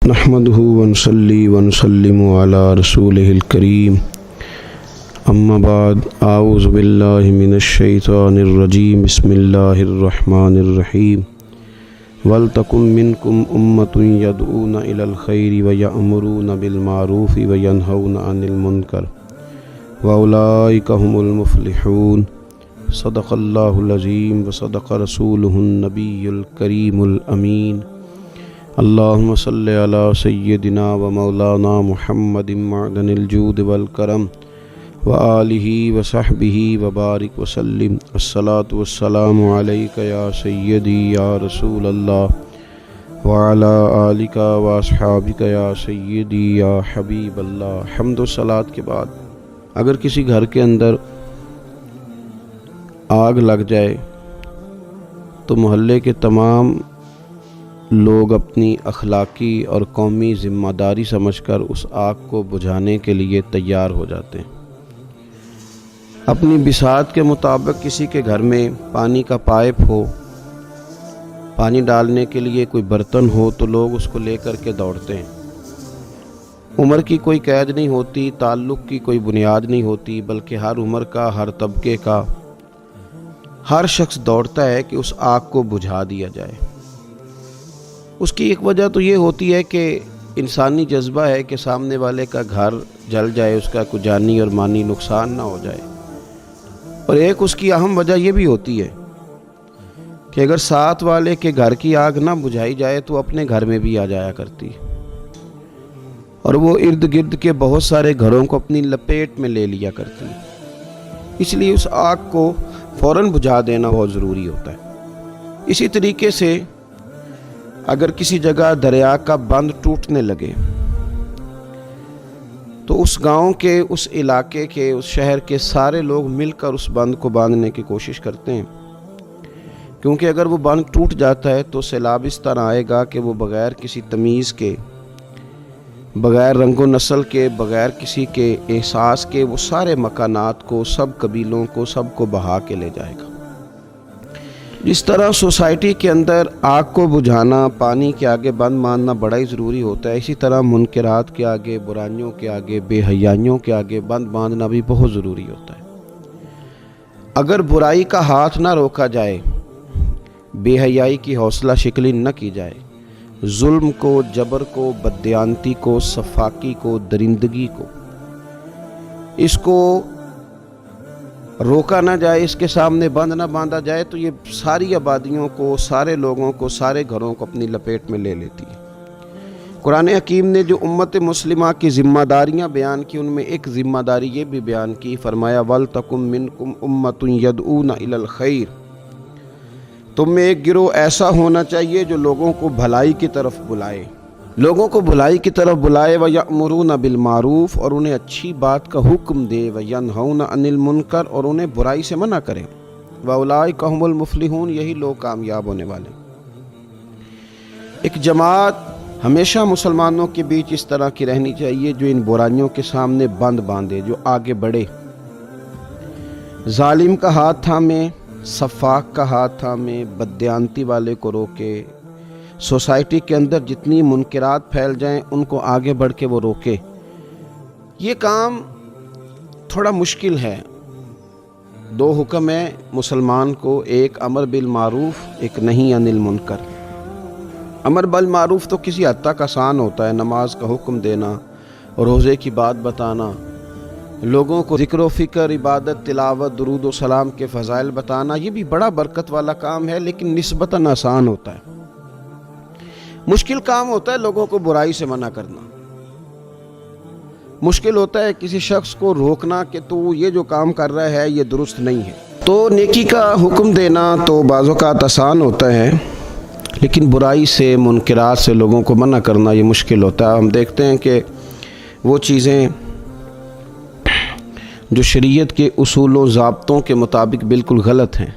نحمده ونصلي ونسلم على رسوله الكريم اما بعد اعوذ باللہ من الشیطان الرجیم بسم اللہ الرحمن الرحیم وَلْتَكُنْ مِنْكُمْ أُمَّةٌ يَدْعُونَ إِلَى الْخَيْرِ وَيَأْمُرُونَ بِالْمَعْرُوفِ وَيَنْهَوْنَ عَنِ الْمُنْكَرِ وَأُولَئِكَ هُمُ الْمُفْلِحُونَ صدق اللہ العظیم وصدق رسولہ النبی الکریم الامین اللہم صلی علی سیدنا و مولانا محمد معدن الجود والکرم وآلہ وصحبہ وبارک وسلم الصلاة والسلام علیک یا سیدی یا رسول اللہ وعلی آلک واصحابک یا سیدی یا حبیب اللہ۔ حمد و صلاۃ کے بعد اگر کسی گھر کے اندر آگ لگ جائے تو محلے کے تمام لوگ اپنی اخلاقی اور قومی ذمہ داری سمجھ کر اس آگ کو بجھانے کے لیے تیار ہو جاتے ہیں۔ اپنی بساط کے مطابق کسی کے گھر میں پانی کا پائپ ہو، پانی ڈالنے کے لیے کوئی برتن ہو تو لوگ اس کو لے کر کے دوڑتے ہیں۔ عمر کی کوئی قید نہیں ہوتی، تعلق کی کوئی بنیاد نہیں ہوتی، بلکہ ہر عمر کا، ہر طبقے کا ہر شخص دوڑتا ہے کہ اس آگ کو بجھا دیا جائے۔ اس کی ایک وجہ تو یہ ہوتی ہے کہ انسانی جذبہ ہے کہ سامنے والے کا گھر جل جائے، اس کا کوئی جانی اور مانی نقصان نہ ہو جائے، اور ایک اس کی اہم وجہ یہ بھی ہوتی ہے کہ اگر ساتھ والے کے گھر کی آگ نہ بجھائی جائے تو اپنے گھر میں بھی آ جایا کرتی، اور وہ ارد گرد کے بہت سارے گھروں کو اپنی لپیٹ میں لے لیا کرتی، اس لیے اس آگ کو فوراً بجھا دینا بہت ضروری ہوتا ہے۔ اسی طریقے سے اگر کسی جگہ دریا کا بند ٹوٹنے لگے تو اس گاؤں کے، اس علاقے کے، اس شہر کے سارے لوگ مل کر اس بند کو باندھنے کی کوشش کرتے ہیں، کیونکہ اگر وہ بند ٹوٹ جاتا ہے تو سیلاب اس طرح آئے گا کہ وہ بغیر کسی تمیز کے، بغیر رنگ و نسل کے، بغیر کسی کے احساس کے وہ سارے مکانات کو، سب قبیلوں کو، سب کو بہا کے لے جائے گا۔ جس طرح سوسائٹی کے اندر آگ کو بجھانا، پانی کے آگے بند باندھنا بڑا ہی ضروری ہوتا ہے، اسی طرح منکرات کے آگے، برائیوں کے آگے، بے حیائیوں کے آگے بند باندھنا بھی بہت ضروری ہوتا ہے۔ اگر برائی کا ہاتھ نہ روکا جائے، بے حیائی کی حوصلہ شکنی نہ کی جائے، ظلم کو، جبر کو، بددیانتی کو، سفاکی کو، درندگی کو، اس کو روکا نہ جائے، اس کے سامنے بند نہ باندھا جائے تو یہ ساری آبادیوں کو، سارے لوگوں کو، سارے گھروں کو اپنی لپیٹ میں لے لیتی ہے۔ قرآن حکیم نے جو امت مسلمہ کی ذمہ داریاں بیان کی، ان میں ایک ذمہ داری یہ بھی بیان کی، فرمایا وَلْتَكُنْ مِنْكُمْ أُمَّةٌ يَدْعُونَ إِلَى الْخَيْرِ، تم میں ایک گروہ ایسا ہونا چاہیے جو لوگوں کو بھلائی کی طرف بلائے، لوگوں کو بھلائی کی طرف بلائے، وَيَأْمُرُونَ بِالْمَعْرُوفِ، اور انہیں اچھی بات کا حکم دے، وَيَنْهَوْنَ عَنِ الْمُنْكَرِ، اور انہیں برائی سے منع کرے، وَأُولَئِكَ هُمُ الْمُفْلِحُونَ، یہی لوگ کامیاب ہونے والے۔ ایک جماعت ہمیشہ مسلمانوں کے بیچ اس طرح کی رہنی چاہیے جو ان برائیوں کے سامنے بند باندھے، جو آگے بڑھے، ظالم کا ہاتھ تھامے، سفاک کا ہاتھ تھامے، بددیانتی والے کو روکے، سوسائٹی کے اندر جتنی منکرات پھیل جائیں ان کو آگے بڑھ کے وہ روکے۔ یہ کام تھوڑا مشکل ہے۔ دو حکم ہیں مسلمان کو، ایک امر بالمعروف، ایک نہی عن المنکر۔ امر بالمعروف تو کسی حد تک آسان ہوتا ہے، نماز کا حکم دینا، روزے کی بات بتانا، لوگوں کو ذکر و فکر، عبادت، تلاوت، درود و سلام کے فضائل بتانا، یہ بھی بڑا برکت والا کام ہے، لیکن نسبتاً آسان ہوتا ہے۔ مشکل کام ہوتا ہے لوگوں کو برائی سے منع کرنا، مشکل ہوتا ہے کسی شخص کو روکنا کہ تو یہ جو کام کر رہا ہے یہ درست نہیں ہے۔ تو نیکی کا حکم دینا تو بعض اوقات آسان ہوتا ہے، لیکن برائی سے، منکرات سے لوگوں کو منع کرنا یہ مشکل ہوتا ہے۔ ہم دیکھتے ہیں کہ وہ چیزیں جو شریعت کے اصول و ضابطوں کے مطابق بالکل غلط ہیں،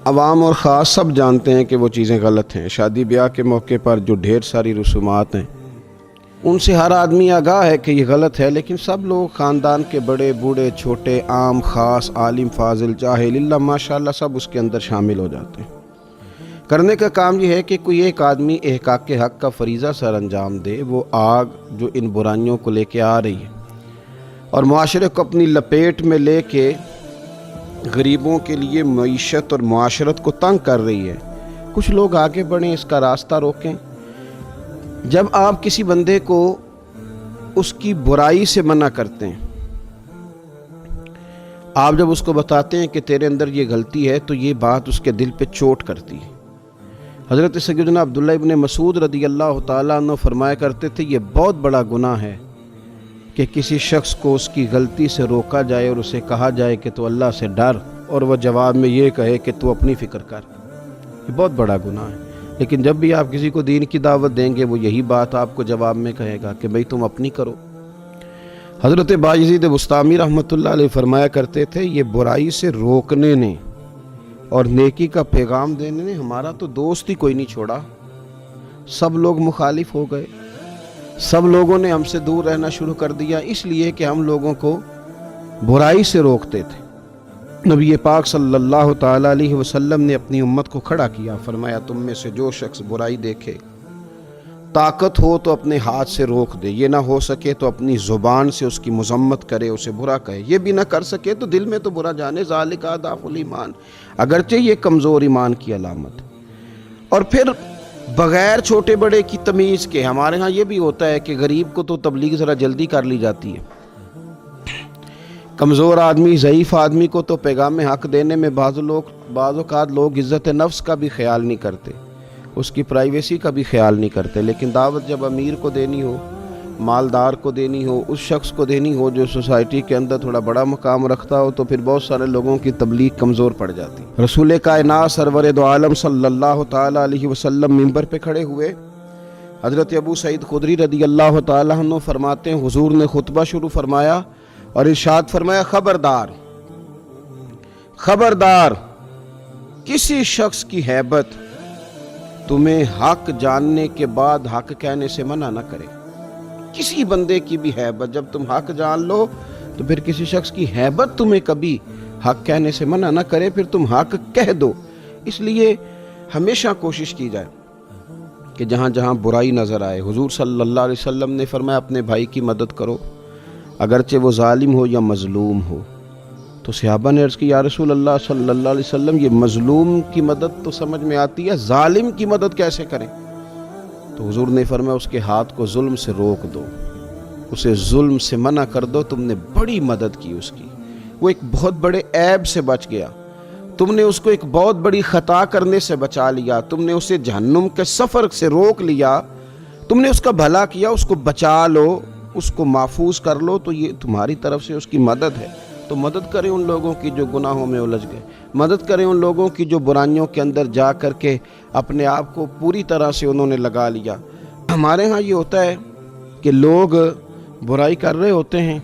عوام اور خاص سب جانتے ہیں کہ وہ چیزیں غلط ہیں۔ شادی بیاہ کے موقع پر جو ڈھیر ساری رسومات ہیں ان سے ہر آدمی آگاہ ہے کہ یہ غلط ہے، لیکن سب لوگ، خاندان کے بڑے بوڑھے چھوٹے، عام خاص، عالم فاضل جاہل، اللہ ماشاءاللہ، سب اس کے اندر شامل ہو جاتے ہیں۔ کرنے کا کام یہ ہے کہ کوئی ایک آدمی احقاق حق کا فریضہ سر انجام دے، وہ آگ جو ان برائیوں کو لے کے آ رہی ہے اور معاشرے کو اپنی لپیٹ میں لے کے غریبوں کے لیے معیشت اور معاشرت کو تنگ کر رہی ہے، کچھ لوگ آگے بڑھیں، اس کا راستہ روکیں۔ جب آپ کسی بندے کو اس کی برائی سے منع کرتے ہیں، آپ جب اس کو بتاتے ہیں کہ تیرے اندر یہ غلطی ہے، تو یہ بات اس کے دل پہ چوٹ کرتی ہے۔ حضرت سیدنا عبداللہ ابن مسعود رضی اللہ تعالیٰ عنہ فرمایا کرتے تھے، یہ بہت بڑا گناہ ہے کہ کسی شخص کو اس کی غلطی سے روکا جائے اور اسے کہا جائے کہ تو اللہ سے ڈر، اور وہ جواب میں یہ کہے کہ تو اپنی فکر کر۔ یہ بہت بڑا گناہ ہے۔ لیکن جب بھی آپ کسی کو دین کی دعوت دیں گے، وہ یہی بات آپ کو جواب میں کہے گا کہ بھئی تم اپنی کرو۔ حضرت بایزید بسطامی رحمۃ اللہ علیہ فرمایا کرتے تھے، یہ برائی سے روکنے نے اور نیکی کا پیغام دینے نے ہمارا تو دوست ہی کوئی نہیں چھوڑا، سب لوگ مخالف ہو گئے، سب لوگوں نے ہم سے دور رہنا شروع کر دیا، اس لیے کہ ہم لوگوں کو برائی سے روکتے تھے۔ نبی پاک صلی اللہ تعالیٰ علیہ وسلم نے اپنی امت کو کھڑا کیا، فرمایا تم میں سے جو شخص برائی دیکھے، طاقت ہو تو اپنے ہاتھ سے روک دے، یہ نہ ہو سکے تو اپنی زبان سے اس کی مذمت کرے، اسے برا کہے، یہ بھی نہ کر سکے تو دل میں تو برا جانے، ذالک اضعف الایمان، اگرچہ یہ کمزور ایمان کی علامت۔ اور پھر بغیر چھوٹے بڑے کی تمیز کے، ہمارے ہاں یہ بھی ہوتا ہے کہ غریب کو تو تبلیغ ذرا جلدی کر لی جاتی ہے، کمزور آدمی، ضعیف آدمی کو تو پیغام حق دینے میں بعض اوقات لوگ عزت نفس کا بھی خیال نہیں کرتے، اس کی پرائیویسی کا بھی خیال نہیں کرتے۔ لیکن دعوت جب امیر کو دینی ہو، مالدار کو دینی ہو، اس شخص کو دینی ہو جو سوسائٹی کے اندر تھوڑا بڑا مقام رکھتا ہو، تو پھر بہت سارے لوگوں کی تبلیغ کمزور پڑ جاتی۔ رسول کائنات سرور دو عالم صلی اللہ تعالیٰ علیہ وسلم منبر پہ کھڑے ہوئے، حضرت ابو سعید خدری رضی اللہ تعالیٰ عنہ فرماتے ہیں، حضور نے خطبہ شروع فرمایا اور ارشاد فرمایا، خبردار خبردار، کسی شخص کی ہیبت تمہیں حق جاننے کے بعد حق کہنے سے منع نہ کرے۔ کسی بندے کی بھی ہیبت، جب تم حق جان لو تو پھر کسی شخص کی ہیبت تمہیں کبھی حق کہنے سے منع نہ کرے، پھر تم حق کہہ دو۔ اس لیے ہمیشہ کوشش کی جائے کہ جہاں جہاں برائی نظر آئے، حضور صلی اللہ علیہ وسلم نے فرمایا اپنے بھائی کی مدد کرو، اگرچہ وہ ظالم ہو یا مظلوم ہو۔ تو صحابہ نے عرض کی، یا رسول اللہ صلی اللہ علیہ وسلم، یہ مظلوم کی مدد تو سمجھ میں آتی ہے، ظالم کی مدد کیسے کریں؟ تو حضور نے فرمایا اس کے ہاتھ کو ظلم سے روک دو، اسے ظلم سے منع کر دو، تم نے بڑی مدد کی اس کی، وہ ایک بہت بڑے عیب سے بچ گیا، تم نے اس کو ایک بہت بڑی خطا کرنے سے بچا لیا، تم نے اسے جہنم کے سفر سے روک لیا، تم نے اس کا بھلا کیا، اس کو بچا لو، اس کو محفوظ کر لو، تو یہ تمہاری طرف سے اس کی مدد ہے۔ تو مدد کریں ان لوگوں کی جو گناہوں میں الجھ گئے، مدد کریں ان لوگوں کی جو برائیوں کے اندر جا کر کے اپنے آپ کو پوری طرح سے انہوں نے لگا لیا۔ ہمارے ہاں یہ ہوتا ہے کہ لوگ برائی کر رہے ہوتے ہیں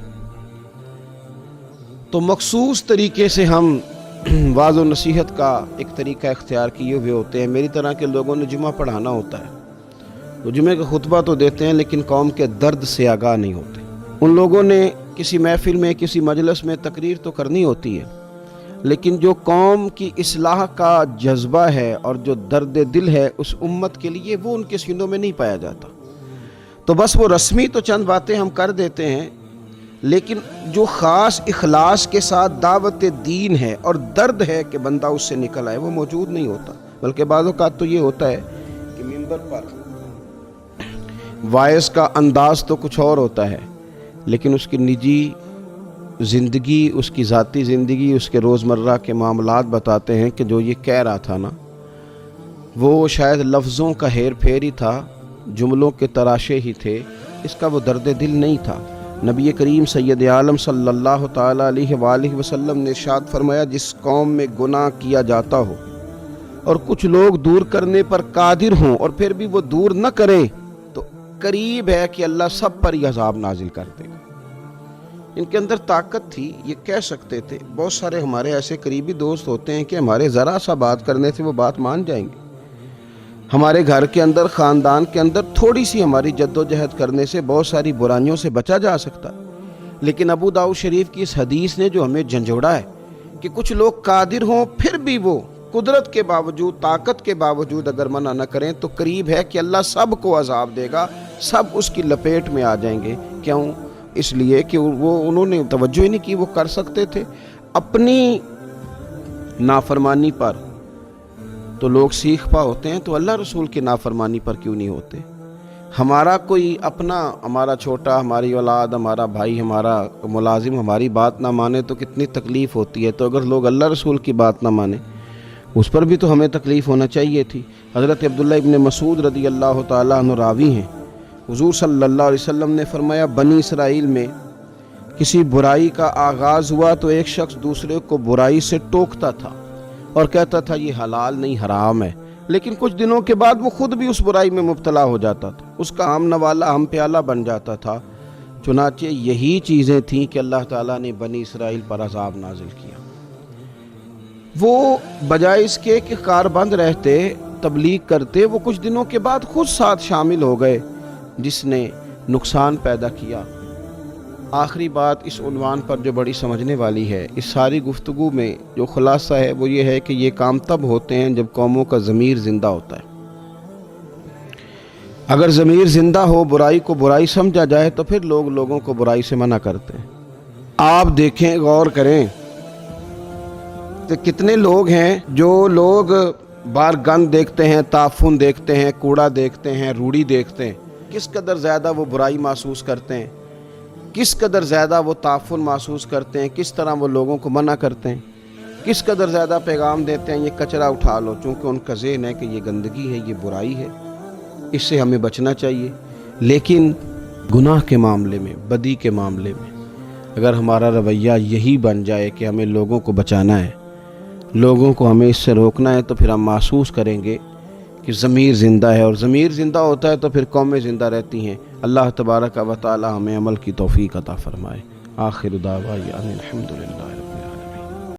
تو مخصوص طریقے سے ہم واعظ و نصیحت کا ایک طریقہ اختیار کیے ہوئے ہوتے ہیں۔ میری طرح کے لوگوں نے جمعہ پڑھانا ہوتا ہے، وہ جمعے کا خطبہ تو دیتے ہیں لیکن قوم کے درد سے آگاہ نہیں ہوتے۔ ان لوگوں نے کسی محفل میں، کسی مجلس میں تقریر تو کرنی ہوتی ہے، لیکن جو قوم کی اصلاح کا جذبہ ہے اور جو درد دل ہے اس امت کے لیے، وہ ان کے سینوں میں نہیں پایا جاتا۔ تو بس وہ رسمی تو چند باتیں ہم کر دیتے ہیں، لیکن جو خاص اخلاص کے ساتھ دعوت دین ہے اور درد ہے کہ بندہ اس سے نکل آئے، وہ موجود نہیں ہوتا۔ بلکہ بعض اوقات تو یہ ہوتا ہے کہ منبر پر وائز کا انداز تو کچھ اور ہوتا ہے، لیکن اس کی نجی زندگی، اس کی ذاتی زندگی، اس کے روزمرہ کے معاملات بتاتے ہیں کہ جو یہ کہہ رہا تھا نا، وہ شاید لفظوں کا ہیر پھیر ہی تھا، جملوں کے تراشے ہی تھے، اس کا وہ درد دل نہیں تھا۔ نبی کریم سید عالم صلی اللہ تعالیٰ علیہ وآلہ وسلم نے ارشاد فرمایا، جس قوم میں گناہ کیا جاتا ہو اور کچھ لوگ دور کرنے پر قادر ہوں اور پھر بھی وہ دور نہ کریں، تو قریب ہے کہ اللہ سب پر یہ عذاب نازل کر دے گا۔ ان کے اندر طاقت تھی، یہ کہہ سکتے تھے۔ بہت سارے ہمارے ایسے قریبی دوست ہوتے ہیں کہ ہمارے ذرا سا بات کرنے سے وہ بات مان جائیں گے۔ ہمارے گھر کے اندر، خاندان کے اندر تھوڑی سی ہماری جد و جہد کرنے سے بہت ساری برائیوں سے بچا جا سکتا، لیکن ابو داؤد شریف کی اس حدیث نے جو ہمیں جھنجھوڑا ہے کہ کچھ لوگ قادر ہوں پھر بھی وہ قدرت کے باوجود، طاقت کے باوجود اگر منع نہ کریں تو قریب ہے کہ اللہ سب کو عذاب دے گا، سب اس کی لپیٹ میں آ جائیں گے۔ کیوں؟ اس لیے کہ انہوں نے توجہ ہی نہیں کی، وہ کر سکتے تھے اپنی نافرمانی پر تو لوگ سیکھ پا ہوتے ہیں، تو اللہ رسول کی نافرمانی پر کیوں نہیں ہوتے؟ ہمارا کوئی اپنا، ہمارا چھوٹا، ہماری اولاد، ہمارا بھائی، ہمارا ملازم ہماری بات نہ مانے تو کتنی تکلیف ہوتی ہے، تو اگر لوگ اللہ رسول کی بات نہ مانیں اس پر بھی تو ہمیں تکلیف ہونا چاہیے تھی۔ حضرت عبداللہ ابن مسعود رضی اللہ تعالیٰ عنہ راوی ہیں، حضور صلی اللہ علیہ وسلم نے فرمایا بنی اسرائیل میں کسی برائی کا آغاز ہوا تو ایک شخص دوسرے کو برائی سے ٹوکتا تھا اور کہتا تھا یہ حلال نہیں حرام ہے، لیکن کچھ دنوں کے بعد وہ خود بھی اس برائی میں مبتلا ہو جاتا تھا، اس کا ہم نوالا ہم پیالہ بن جاتا تھا۔ چنانچہ یہی چیزیں تھیں کہ اللہ تعالیٰ نے بنی اسرائیل پر عذاب نازل کیا۔ وہ بجائے اس کے کہ کاربند رہتے، تبلیغ کرتے، وہ کچھ دنوں کے بعد خود ساتھ شامل ہو گئے، جس نے نقصان پیدا کیا۔ آخری بات اس عنوان پر جو بڑی سمجھنے والی ہے، اس ساری گفتگو میں جو خلاصہ ہے وہ یہ ہے کہ یہ کام تب ہوتے ہیں جب قوموں کا ضمیر زندہ ہوتا ہے۔ اگر ضمیر زندہ ہو، برائی کو برائی سمجھا جائے تو پھر لوگ لوگوں کو برائی سے منع کرتے ہیں۔ آپ دیکھیں، غور کریں کہ کتنے لوگ ہیں جو لوگ بار گند دیکھتے ہیں، تعفن دیکھتے ہیں، کوڑا دیکھتے ہیں، روڑی دیکھتے ہیں، کس قدر زیادہ وہ برائی محسوس کرتے ہیں، کس قدر زیادہ وہ تعفن محسوس کرتے ہیں، کس طرح وہ لوگوں کو منع کرتے ہیں، کس قدر زیادہ پیغام دیتے ہیں یہ کچرا اٹھا لو، چونکہ ان کا ذہن ہے کہ یہ گندگی ہے، یہ برائی ہے، اس سے ہمیں بچنا چاہیے۔ لیکن گناہ کے معاملے میں، بدی کے معاملے میں اگر ہمارا رویہ یہی بن جائے کہ ہمیں لوگوں کو بچانا ہے، لوگوں کو ہمیں اس سے روکنا ہے، تو پھر ہم محسوس کریں گے کہ ضمیر زندہ ہے، اور ضمیر زندہ ہوتا ہے تو پھر قومیں زندہ رہتی ہیں۔ اللہ تبارک و تعالی ہمیں عمل کی توفیق عطا فرمائے۔ آخر دعوانا الحمدللہ۔